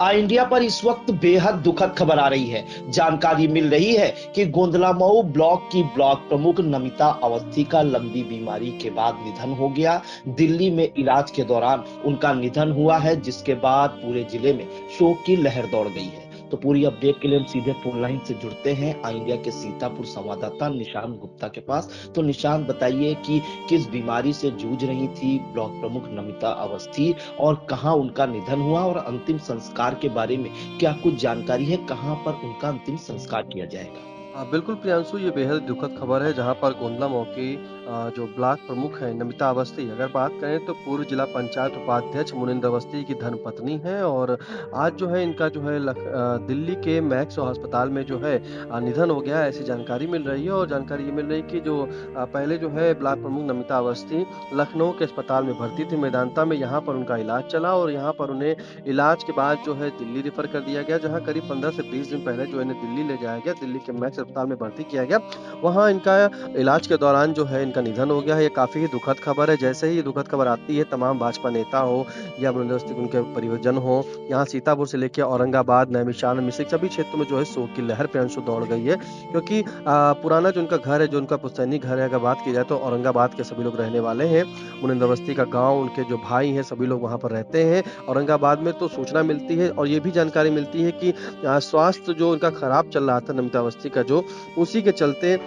India पर इस वक्त बेहद दुखद खबर आ रही है। जानकारी मिल रही है कि गोंदलामऊ ब्लॉक की ब्लॉक प्रमुख नमिता अवस्थी का लंबी बीमारी के बाद निधन हो गया। दिल्ली में इलाज के दौरान उनका निधन हुआ है, जिसके बाद पूरे जिले में शोक की लहर दौड़ गई है। तो पूरी अपडेट के लिए हम सीधे फोन लाइन से जुड़ते हैं इंडिया के सीतापुर संवाददाता निशांत गुप्ता के पास। तो निशांत, बताइए कि किस बीमारी से जूझ रही थी ब्लॉक प्रमुख नमिता अवस्थी और कहां उनका निधन हुआ, और अंतिम संस्कार के बारे में क्या कुछ जानकारी है? कहां पर उनका अंतिम संस्कार किया जाएगा? बिल्कुल प्रियांशु, ये बेहद दुखद खबर है जहाँ पर गोंदलामऊ की जो ब्लॉक प्रमुख है नमिता अवस्थी, अगर बात करें तो पूर्व जिला पंचायत उपाध्यक्ष मुनिंद्र अवस्थी की धर्मपत्नी है। और आज जो है इनका जो है दिल्ली के मैक्स अस्पताल में जो है निधन हो गया है, ऐसी जानकारी मिल रही है। और जानकारी ये मिल रही है कि जो पहले जो है ब्लॉक प्रमुख नमिता अवस्थी लखनऊ के अस्पताल में भर्ती थी मेदांता में, यहाँ पर उनका इलाज चला और यहाँ पर उन्हें इलाज के बाद जो है दिल्ली रेफर कर दिया गया, जहाँ करीब 15 से 20 दिन पहले जो इन्हें दिल्ली ले जाया गया, दिल्ली के मैक्स अस्पताल में भर्ती किया गया। वहाँ इनका इलाज के दौरान जो है इनका निधन हो गया है। ये काफ़ी ही दुखद खबर है। जैसे ही ये दुखद खबर आती है, तमाम भाजपा नेता हो या मुनिंद्र उनके परिजन हो, यहाँ सीतापुर से लेकर औरंगाबाद, नैमिषारण्य, मिश्रिख सभी क्षेत्रों में जो है शोक की लहर प्रियांशु दौड़ गई है। क्योंकि पुराना जो उनका घर है, जो उनका पुश्तैनी घर है, अगर बात की जाए तो औरंगाबाद के सभी लोग रहने वाले हैं। मुनिंद्र अवस्थी का गाँव, उनके जो भाई हैं, सभी लोग वहाँ पर रहते हैं औरंगाबाद में। तो सूचना मिलती है और ये भी जानकारी मिलती है कि स्वास्थ्य जो उनका खराब चल रहा था नमिता अवस्थी का, जो उसी के चलते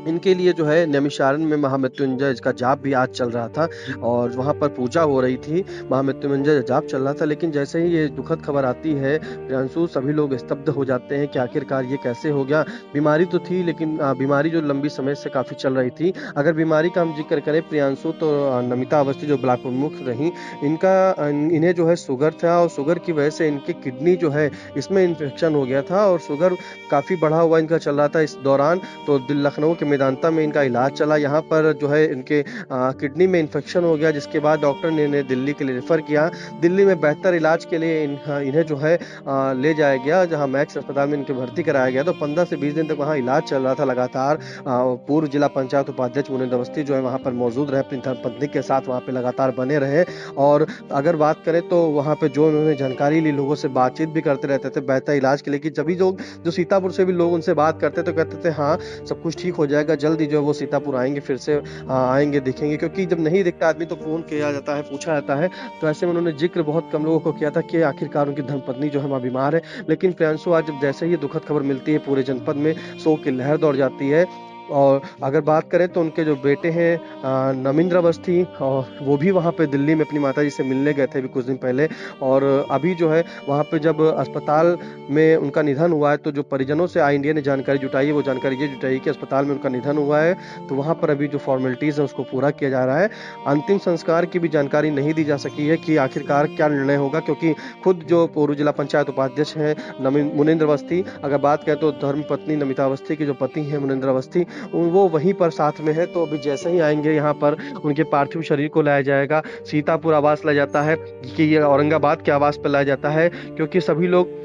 इनके लिए जो है नैमिषारण्य में महामृत्युंजय इसका जाप भी आज चल रहा था और वहाँ पर पूजा हो रही थी, महामृत्युंजय जाप चल रहा था। लेकिन जैसे ही ये दुखद खबर आती है प्रियांशु, सभी लोग स्तब्ध हो जाते हैं कि आखिरकार ये कैसे हो गया। बीमारी तो थी, लेकिन बीमारी जो लंबी समय से काफ़ी चल रही थी। अगर बीमारी का हम जिक्र करें प्रियांशु, तो नमिता अवस्थी जो ब्लॉक प्रमुख रही, इन्हें जो है शुगर था और शुगर की वजह से इनकी किडनी जो है इसमें इन्फेक्शन हो गया था और शुगर काफ़ी बढ़ा हुआ इनका चल रहा था इस दौरान। तो लखनऊ के मेदांता में इनका इलाज चला, यहाँ पर जो है इनके किडनी में इन्फेक्शन हो गया, जिसके बाद डॉक्टर ने इन्हें दिल्ली के लिए रेफर किया। दिल्ली में बेहतर इलाज के लिए इन्हें जो है ले जाया गया, जहाँ मैक्स अस्पताल में इनके भर्ती कराया गया। तो 15 से 20 दिन तक वहाँ इलाज चल रहा था लगातार। पूर्व जिला पंचायत उपाध्यक्ष मुनिंद्र अवस्थी जो है वहाँ पर मौजूद रहे, अपनी धर्मपत्नी के साथ वहाँ पे लगातार बने रहे। और अगर बात करें तो वहाँ पे जो उन्होंने जानकारी ली, लोगों से बातचीत भी करते रहते थे बेहतर इलाज के लिए, कि सभी जो सीतापुर से भी लोग उनसे बात करते तो कहते थे हाँ सब कुछ ठीक हो जाएगा, जल्दी जो है वो सीतापुर आएंगे, फिर से आएंगे, दिखेंगे। क्योंकि जब नहीं दिखता आदमी तो फोन किया जाता है, पूछा जाता है। तो ऐसे में उन्होंने जिक्र बहुत कम लोगों को किया था कि आखिरकार उनकी धर्मपत्नी जो है वहाँ बीमार है। लेकिन प्रियांशु, आज जब जैसे ही दुखद खबर मिलती है, पूरे जनपद में शोक की लहर दौड़ जाती है। और अगर बात करें तो उनके जो बेटे हैं नमिंद्र अवस्थी, और वो भी वहाँ पे दिल्ली में अपनी माताजी से मिलने गए थे अभी कुछ दिन पहले। और अभी जो है वहाँ पे जब अस्पताल में उनका निधन हुआ है, तो जो परिजनों से आई इंडिया ने जानकारी जुटाई है, वो जानकारी ये जुटाई कि अस्पताल में उनका निधन हुआ है, तो वहाँ पर अभी जो फॉर्मेलिटीज़ है उसको पूरा किया जा रहा है। अंतिम संस्कार की भी जानकारी नहीं दी जा सकी है कि आखिरकार क्या निर्णय होगा, क्योंकि खुद जो पूर्व जिला पंचायत उपाध्यक्ष हैं मुनिंद्र अवस्थी, अगर बात करें तो धर्मपत्नी नमिता अवस्थी के जो पति हैं मुनिंद्र अवस्थी, वो वहीं पर साथ में है। तो अभी जैसे ही आएंगे यहाँ पर उनके पार्थिव शरीर को लाया जाएगा, सीतापुर आवास लाया जाता है कि ये औरंगाबाद के आवास पर लाया जाता है, क्योंकि सभी लोग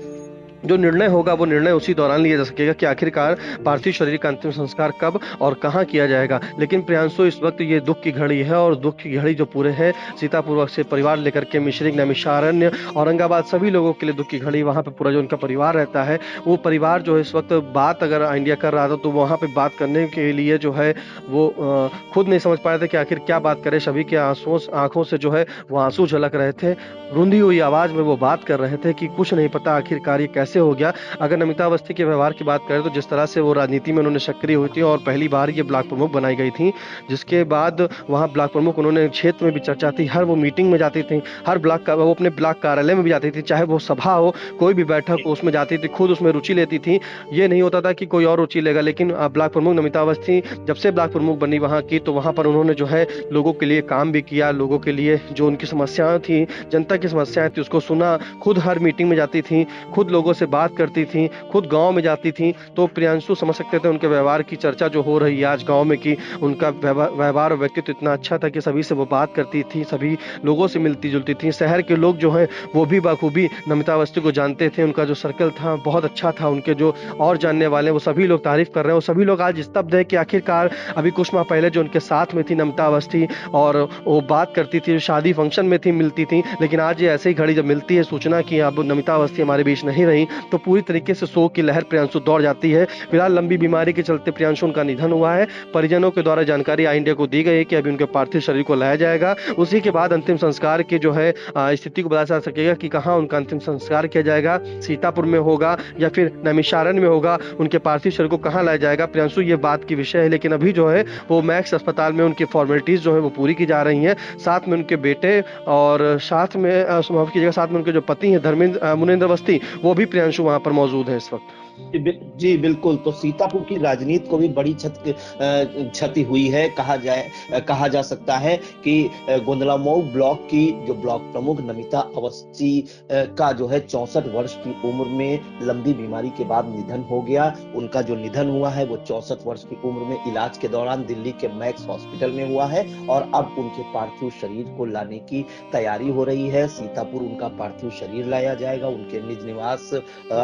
जो निर्णय होगा वो निर्णय उसी दौरान लिया जा सकेगा कि आखिरकार पार्थिव शरीर का अंतिम संस्कार कब और कहाँ किया जाएगा। लेकिन प्रियांशु, इस वक्त ये दुख की घड़ी है और दुख की घड़ी जो पूरे है सीतापुर से परिवार लेकर के मिश्रिख, नैमिषारण्य, औरंगाबाद सभी लोगों के लिए दुख की घड़ी। वहाँ पे पूरा जो उनका परिवार रहता है, वो परिवार जो है इस वक्त बात अगर इंडिया कर रहा था तो वहाँ पे बात करने के लिए जो है वो खुद नहीं समझ पा रहे थे कि आखिर क्या बात करें। सभी के आंखों से जो है वो आंसू झलक रहे थे, रुंधी हुई आवाज में वो बात कर रहे थे कि कुछ नहीं पता आखिरकार ये कैसे हो गया। अगर नमिता अवस्थी के व्यवहार की बात करें तो जिस तरह से वो राजनीति में उन्होंने सक्रिय हुई थी और पहली बार ये ब्लॉक प्रमुख बनाई गई थी, जिसके बाद वहाँ ब्लॉक प्रमुख उन्होंने क्षेत्र में भी चर्चा थी, हर वो मीटिंग में जाती थी, हर ब्लॉक का वो अपने ब्लॉक कार्यालय में भी जाती थी, चाहे वो सभा हो, कोई भी बैठक हो, उसमें जाती थी, खुद उसमें रुचि लेती थी। ये नहीं होता था कि कोई और रुचि लेगा। लेकिन ब्लॉक प्रमुख नमिता अवस्थी जब से ब्लॉक प्रमुख बनी वहाँ की, तो वहाँ पर उन्होंने जो है लोगों के लिए काम भी किया, लोगों के लिए जो उनकी समस्याएं थी, जनता की समस्याएं थी, उसको सुना, खुद हर मीटिंग में जाती थी, खुद लोगों से बात करती थी, खुद गाँव में जाती थी, तो प्रियांशु समझ सकते थे उनके व्यवहार की चर्चा जो हो रही है आज गाँव में कि उनका व्यवहार और व्यक्तित्व इतना अच्छा था कि सभी से वो बात करती थी, सभी लोगों से मिलती-जुलती थी। शहर के लोग जो हैं वो भी बखूबी नमिता अवस्थी को जानते थे, उनका जो सर्कल था बहुत अच्छा था, उनके जो और जानने वाले हैं वो सभी लोग तारीफ़ कर रहे हैं और सभी लोग आज स्तब्ध हैं कि आखिरकार अभी कुछ माह पहले जो उनके साथ में थी नमिता अवस्थी और वो बात करती थी, शादी फंक्शन में थी, मिलती थी, लेकिन आज ये ऐसे ही घड़ी जब मिलती है सूचना कि अब नमिता अवस्थी हमारे बीच नहीं रही, तो पूरी तरीके से शोक की लहर प्रियांशु दौड़ जाती है। फिलहाल लंबी बीमारी के चलते प्रियांशु उनका निधन हुआ है। परिजनों के द्वारा जानकारी आई इंडिया को दी गई है कि अभी उनके पार्थिव शरीर को लाया जाएगा। उसी के बाद अंतिम संस्कार की जो है स्थिति को बताया जा सकेगा कि कहाँ उनका अंतिम संस्कार किया जाएगा, सीतापुर में होगा या फिर नैमिषारण्य में होगा, उनके पार्थिव शरीर को कहाँ लाया जाएगा प्रियांशु ये बात की विषय है। लेकिन अभी जो है वो मैक्स अस्पताल में उनकी फॉर्मेलिटीज जो है वो पूरी की जा रही हैं। साथ में उनके बेटे और साथ में माफ कीजिएगा, साथ में उनके जो पति हैं धर्मेंद्र मुनींद्र अवस्थी, वो भी प्रियांशु वहां पर मौजूद है इस वक्त। जी बिल्कुल। तो सीतापुर की राजनीति को भी बड़ी क्षति हुई है। कहा जा सकता है कि गोंदला मऊ ब्लॉक की जो ब्लॉक प्रमुख नमिता अवस्थी का जो है 64 वर्ष की उम्र में लंबी बीमारी के बाद निधन हो गया। उनका जो निधन हुआ है वो 64 वर्ष की उम्र में इलाज के दौरान दिल्ली के मैक्स हॉस्पिटल में हुआ है और अब उनके पार्थिव शरीर को लाने की तैयारी हो रही है। सीतापुर उनका पार्थिव शरीर लाया जाएगा उनके निज निवास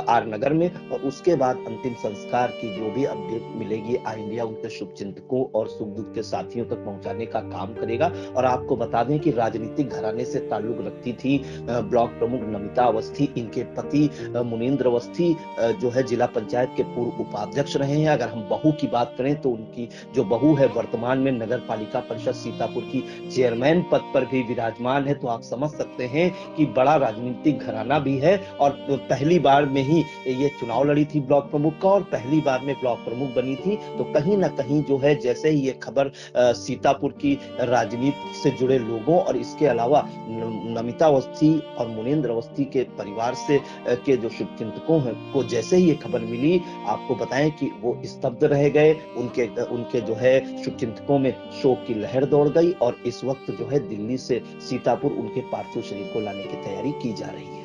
आर नगर में और उसके बाद अंतिम संस्कार की जो भी अपडेट मिलेगी आई इंडिया उनके शुभचिंतकों और सुख दुख के साथियों तक पहुंचाने का काम करेगा। और आपको बता दें कि राजनीतिक घराने से ताल्लुक रखती थी ब्लॉक प्रमुख नमिता अवस्थी। इनके पति मुनींद्र अवस्थी जो है जिला पंचायत के पूर्व उपाध्यक्ष रहे हैं। अगर हम बहू की बात करें तो उनकी जो बहू है वर्तमान में नगर पालिका परिषद सीतापुर की चेयरमैन पद पर भी विराजमान है। तो आप समझ सकते हैं कि बड़ा राजनीतिक घराना भी है और पहली बार में ही ये चुनाव लड़ी थी ब्लॉक प्रमुख का और पहली बार में ब्लॉक प्रमुख बनी थी। तो कहीं ना कहीं जो है जैसे ही ये खबर सीतापुर की राजनीति से जुड़े लोगों और इसके अलावा नमिता अवस्थी और मुनींद्र अवस्थी के परिवार से के जो शुभचिंतकों हैं को जैसे ही ये खबर मिली आपको बताएं कि वो स्तब्ध रह गए। उनके जो है शुभचिंतकों में शोक की लहर दौड़ गई और इस वक्त जो है दिल्ली से सीतापुर उनके पार्थिव शरीर को लाने की तैयारी की जा रही है।